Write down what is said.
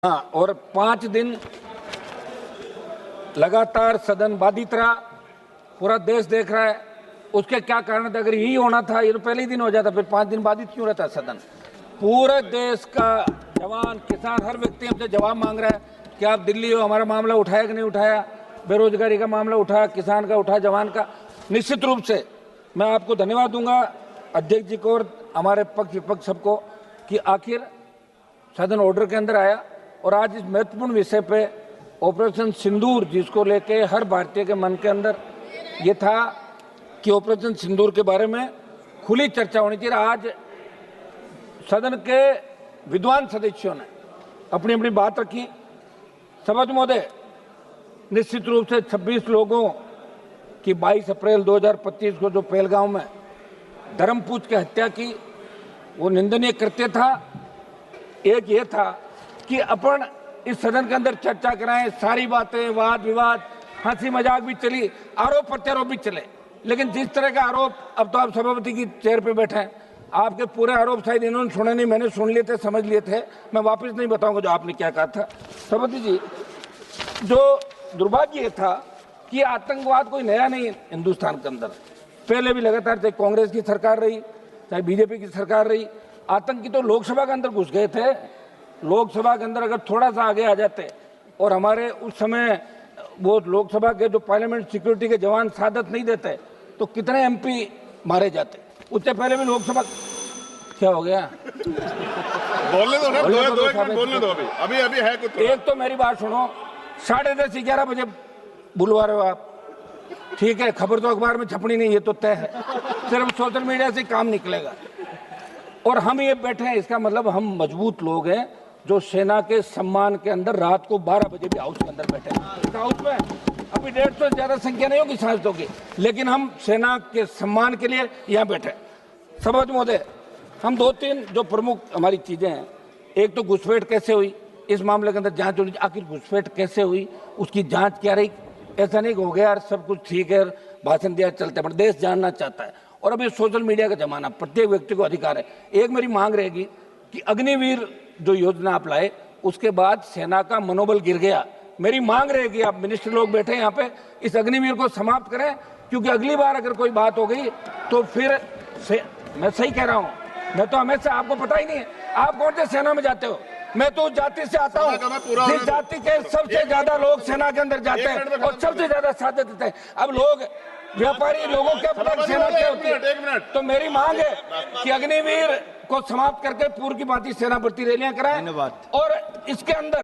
हाँ, और 5 दिन लगातार सदन बाधित रहा, पूरा देश देख रहा है। उसके क्या कारण थे? अगर यही होना था ये तो पहले ही दिन हो जाता, फिर 5 दिन बाधित क्यों रहता सदन? पूरे देश का जवान, किसान, हर व्यक्ति हमसे जवाब मांग रहा है कि आप दिल्ली हो, हमारा मामला उठाया कि नहीं उठाया, बेरोजगारी का मामला उठाया, किसान का उठा, जवान का। निश्चित रूप से मैं आपको धन्यवाद दूंगा, अध्यक्ष जी को और हमारे पक्ष विपक्ष सबको, कि आखिर सदन ऑर्डर के अंदर आया। और आज इस महत्वपूर्ण विषय पे ऑपरेशन सिंदूर, जिसको लेके हर भारतीय के मन के अंदर ये था कि ऑपरेशन सिंदूर के बारे में खुली चर्चा होनी चाहिए। आज सदन के विद्वान सदस्यों ने अपनी अपनी बात रखी। सभापति महोदय, निश्चित रूप से 26 लोगों की 22 अप्रैल 2025 को जो पहलगांव में धर्मपूज की हत्या की, वो निंदनीय कृत्य था। एक ये था कि अपन इस सदन के अंदर चर्चा कराएं, सारी बातें, वाद विवाद, हंसी मजाक भी चली, आरोप प्रत्यारोप भी चले, लेकिन जिस तरह का आरोप, अब तो आप सभापति की चेयर पे बैठे हैं, आपके पूरे आरोप शायद इन्होंने सुने नहीं, मैंने सुन लिए थे, समझ लिए थे, मैं वापस नहीं बताऊंगा जो आपने क्या कहा था। सभापति जी, जो दुर्भाग्य ये था कि आतंकवाद कोई नया नहीं है हिंदुस्तान के अंदर, पहले भी लगातार, चाहे कांग्रेस की सरकार रही, चाहे बीजेपी की सरकार रही, आतंकी तो लोकसभा के अंदर घुस गए थे। लोकसभा के अंदर अगर थोड़ा सा आगे आ जाते और हमारे उस समय वो लोकसभा के जो पार्लियामेंट सिक्योरिटी के जवान सादत नहीं देते तो कितने एमपी मारे जाते। उससे पहले भी लोकसभा, क्या हो गया? बोलने दो ना, बोलने दो अभी अभी है कुछ। एक तो मेरी बात सुनो, 10:30 11 बजे बुलवा रहे हो आप, ठीक है, खबर तो अखबार में छपनी नहीं, ये तो तय है, सिर्फ सोशल मीडिया से काम निकलेगा। और हम ये बैठे हैं, इसका मतलब हम मजबूत लोग हैं जो सेना के सम्मान के अंदर रात को 12 बजे भी हाउस के अंदर बैठे हैं। इस हाउस में अभी 150 से ज्यादा संख्या नहीं होगी सांसदों की, लेकिन हम सेना के सम्मान के लिए यहाँ बैठे। सभापति महोदय, हम 2-3 जो प्रमुख हमारी चीजें हैं, एक तो घुसपैठ कैसे हुई, इस मामले के अंदर जांच होनी चाहिए, आखिर घुसपैठ कैसे हुई, उसकी जांच क्या रही। ऐसा नहीं हो गया यार सब कुछ ठीक है, भाषण दिया चलता है, पर देश जानना चाहता है। और अभी सोशल मीडिया का जमाना, प्रत्येक व्यक्ति को अधिकार है। एक मेरी मांग रहेगी कि अग्निवीर जो योजना आप लाए, उसके बाद सेना का मनोबल गिर गया। मेरी मांग रहेगी, आप मिनिस्टर लोग बैठे यहाँ पे, इस अग्निवीर को समाप्त करें, क्योंकि अगली बार अगर कोई बात हो गई तो फिर मैं सही कह रहा हूँ, मैं तो हमेशा, आपको पता ही नहीं है आप कौन से सेना में जाते हो, मैं तो जाति से आता हूँ, जिस जाति के सबसे ज्यादा लोग सेना के अंदर जाते हैं और सबसे ज्यादा साथ देते हैं। अब लोग व्यापारी लोगों के पता सेना क्या होती है। तो मेरी मांग है कि अग्निवीर को समाप्त करके पूर्व की भांति सेना भर्ती रैलियां कराएं और इसके अंदर